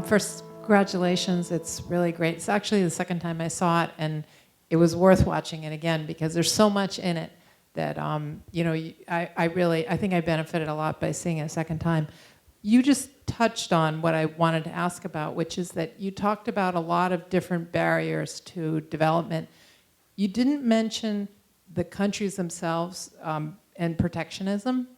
First, congratulations. It's really great. It's actually the second time I saw it, and it was worth watching it again because there's so much in it that, I think I benefited a lot by seeing it a second time. You just touched on what I wanted to ask about, which is that you talked about a lot of different barriers to development. You didn't mention the countries themselves and protectionism.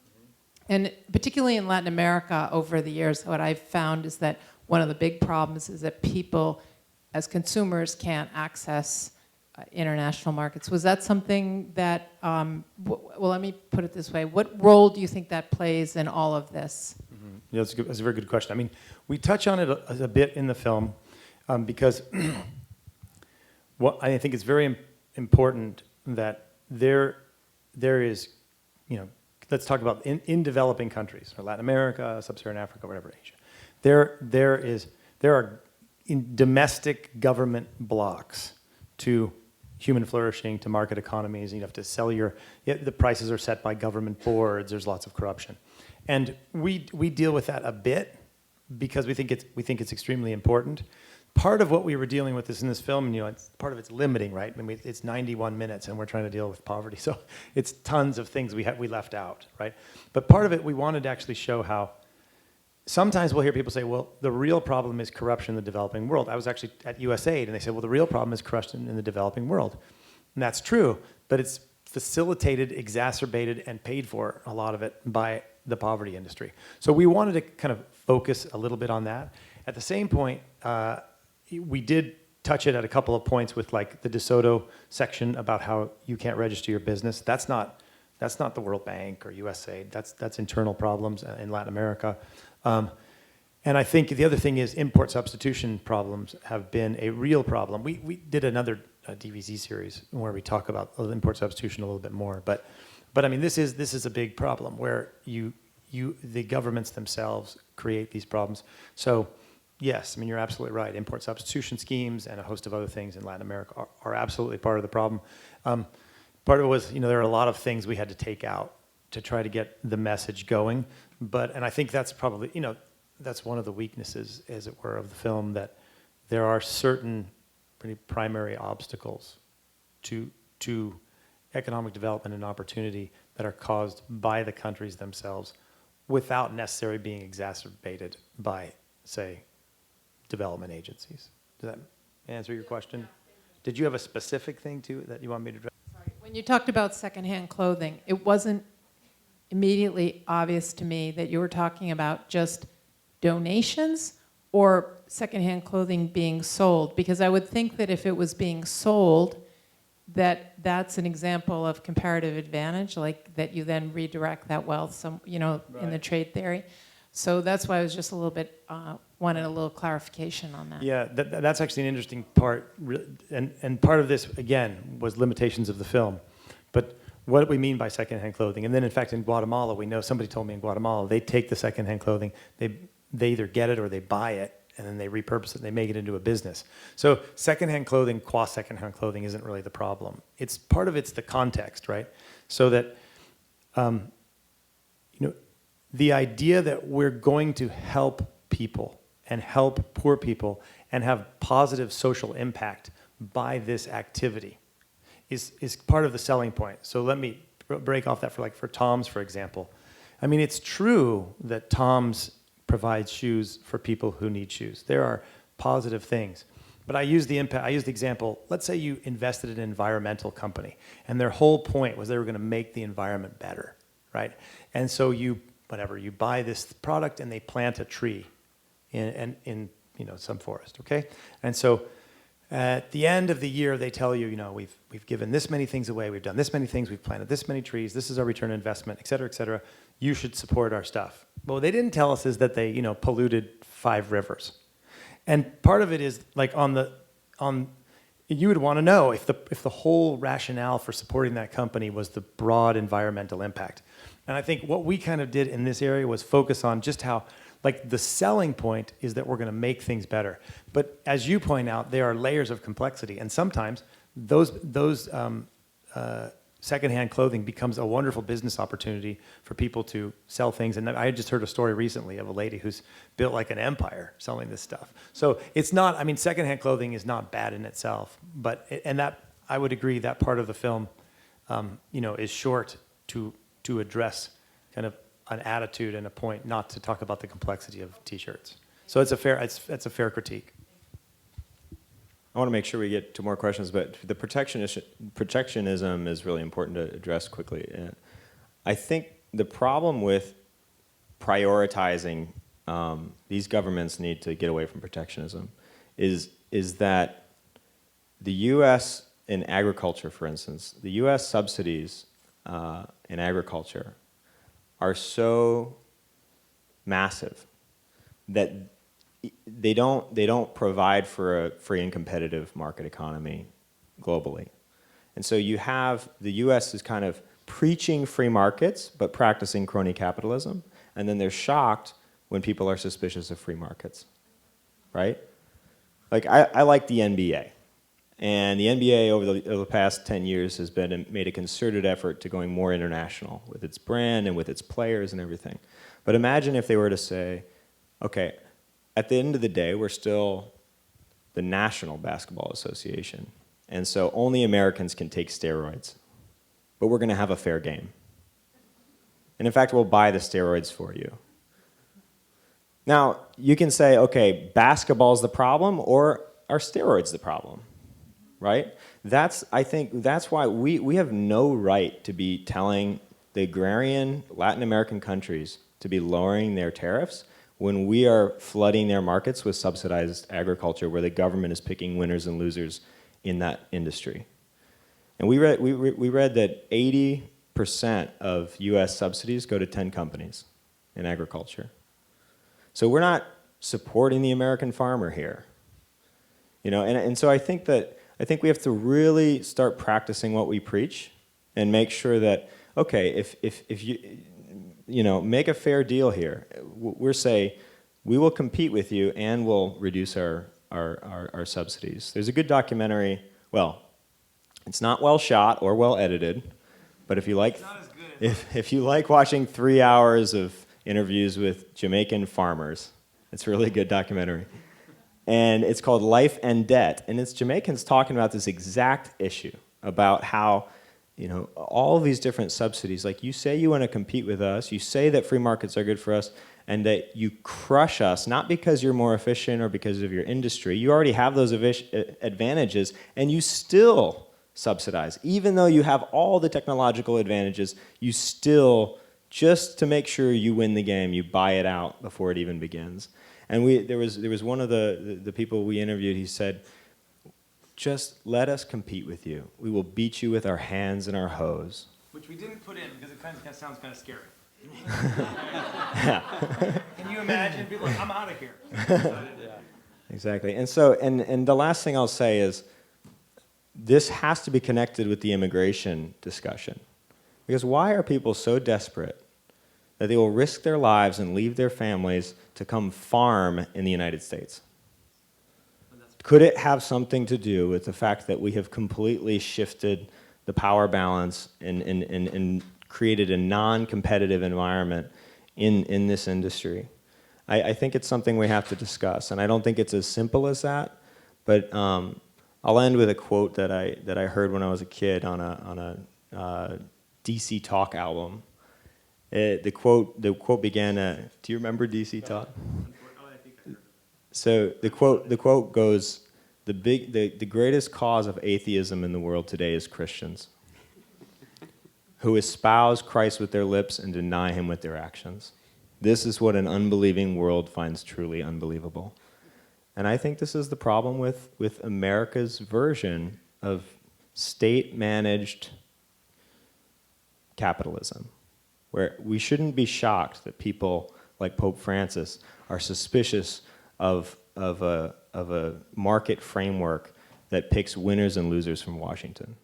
And particularly in Latin America over the years, what I've found is that one of the big problems is that people, as consumers, can't access international markets. Was that something that, well, let me put it this way. What role do you think that plays in all of this? Mm-hmm. Yeah, that's a very good question. I mean, we touch on it a bit in the film because what I think it's very important that there is, let's talk about in developing countries, or Latin America, Sub-Saharan Africa, whatever, Asia. There are domestic government blocks to human flourishing, to market economies. You have to sell the prices are set by government boards. There's lots of corruption, and we deal with that a bit because we think it's extremely important. Part of what we were dealing with in this film, part of it's limiting, right? I mean, it's 91 minutes, and we're trying to deal with poverty, so it's tons of things we left out, right? But part of it, we wanted to actually show how. Sometimes we'll hear people say, well, the real problem is corruption in the developing world. I was actually at USAID, and they said, well, the real problem is corruption in the developing world. And that's true, but it's facilitated, exacerbated, and paid for, a lot of it, by the poverty industry. So we wanted to kind of focus a little bit on that. At the same point, we did touch it at a couple of points with like the DeSoto section about how you can't register your business. That's not the World Bank or USAID. That's internal problems in Latin America. And I think the other thing is import substitution problems have been a real problem. We did another DVZ series where we talk about import substitution a little bit more. But I mean, this is a big problem where the governments themselves create these problems. So yes, I mean, you're absolutely right. Import substitution schemes and a host of other things in Latin America are absolutely part of the problem. Part of it was, there are a lot of things we had to take out to try to get the message going. And I think that's probably, that's one of the weaknesses, as it were, of the film, that there are certain pretty primary obstacles to economic development and opportunity that are caused by the countries themselves without necessarily being exacerbated by, say, development agencies. Does that answer your question? Did you have a specific thing too that you want me to address? Sorry. When you talked about secondhand clothing, it wasn't immediately obvious to me that you were talking about just donations or secondhand clothing being sold, because I would think that if it was being sold, that's an example of comparative advantage, like that you then redirect that wealth, right, in the trade theory. So that's why I was just a little bit, wanted a little clarification on that. Yeah, that's actually an interesting part. And part of this, again, was limitations of the film. But what do we mean by secondhand clothing? And then, in fact, in Guatemala, we know, somebody told me in Guatemala, they take the secondhand clothing, they either get it or they buy it, and then they repurpose it and they make it into a business. So secondhand clothing, qua secondhand clothing, isn't really the problem. It's part of it's the context, right? So that, the idea that we're going to help people and help poor people and have positive social impact by this activity is part of the selling point. So let me break off that for Tom's, for example. I mean, it's true that Tom's provides shoes for people who need shoes. There are positive things. But I use the example, let's say you invested in an environmental company, and their whole point was they were going to make the environment better, right? And so you buy this product and they plant a tree in some forest, okay? And so at the end of the year, they tell you, we've given this many things away, we've done this many things, we've planted this many trees, this is our return on investment, et cetera, you should support our stuff. But what they didn't tell us is that they, polluted 5 rivers. And part of it is like you would want to know if the whole rationale for supporting that company was the broad environmental impact. And I think what we kind of did in this area was focus on just how, like, the selling point is that we're going to make things better. But as you point out, there are layers of complexity, and sometimes those secondhand clothing becomes a wonderful business opportunity for people to sell things. And I just heard a story recently of a lady who's built like an empire selling this stuff. So it's not, I mean, secondhand clothing is not bad in itself, but, and that, I would agree that part of the film, you know, is short to address kind of an attitude and a point, not to talk about the complexity of T-shirts. So it's a fair critique. I want to make sure we get to more questions, but the protectionism is really important to address quickly. I think the problem with prioritizing these governments need to get away from protectionism is that the U.S. in agriculture, for instance, the U.S. subsidies in agriculture are so massive that they don't provide for a free and competitive market economy globally. And so you have the US is kind of preaching free markets but practicing crony capitalism, and then they're shocked when people are suspicious of free markets, right? Like I like the NBA, and the NBA over the past 10 years has made a concerted effort to going more international with its brand and with its players and everything. But imagine if they were to say, okay, at the end of the day, we're still the National Basketball Association, and so only Americans can take steroids, but we're going to have a fair game. And in fact, we'll buy the steroids for you. Now, you can say, okay, basketball's the problem, or are steroids the problem, right? I think that's why we have no right to be telling the agrarian Latin American countries to be lowering their tariffs when we are flooding their markets with subsidized agriculture where the government is picking winners and losers in that industry. And we read that 80% of US subsidies go to 10 companies in agriculture. So we're not supporting the American farmer here. You know, and so I think we have to really start practicing what we preach and make sure that, okay, if you know, make a fair deal here. We're saying we will compete with you and we'll reduce our subsidies. There's a good documentary. Well, it's not well shot or well edited, but if you like, if you like watching 3 hours of interviews with Jamaican farmers, it's a really good documentary. And it's called Life and Debt, and it's Jamaicans talking about this exact issue about how, you know, all of these different subsidies, like you say you want to compete with us, you say that free markets are good for us, and that you crush us, not because you're more efficient or because of your industry. You already have those advantages, and you still subsidize. Even though you have all the technological advantages, you still, just to make sure you win the game, you buy it out before it even begins. And there was one of the people we interviewed, he said, just let us compete with you. We will beat you with our hands and our hose. Which we didn't put in because it kind of sounds kind of scary. Can you imagine people like, I'm out of here? Exactly. And so, and the last thing I'll say is, this has to be connected with the immigration discussion. Because why are people so desperate that they will risk their lives and leave their families to come farm in the United States? Could it have something to do with the fact that we have completely shifted the power balance and created a non-competitive environment in this industry? I think it's something we have to discuss, and I don't think it's as simple as that, but I'll end with a quote that I heard when I was a kid on a DC Talk album. The quote began, do you remember DC Talk? So the quote goes, the greatest cause of atheism in the world today is Christians who espouse Christ with their lips and deny him with their actions. This is what an unbelieving world finds truly unbelievable. And I think this is the problem with America's version of state-managed capitalism, where we shouldn't be shocked that people like Pope Francis are suspicious of a market framework that picks winners and losers from Washington.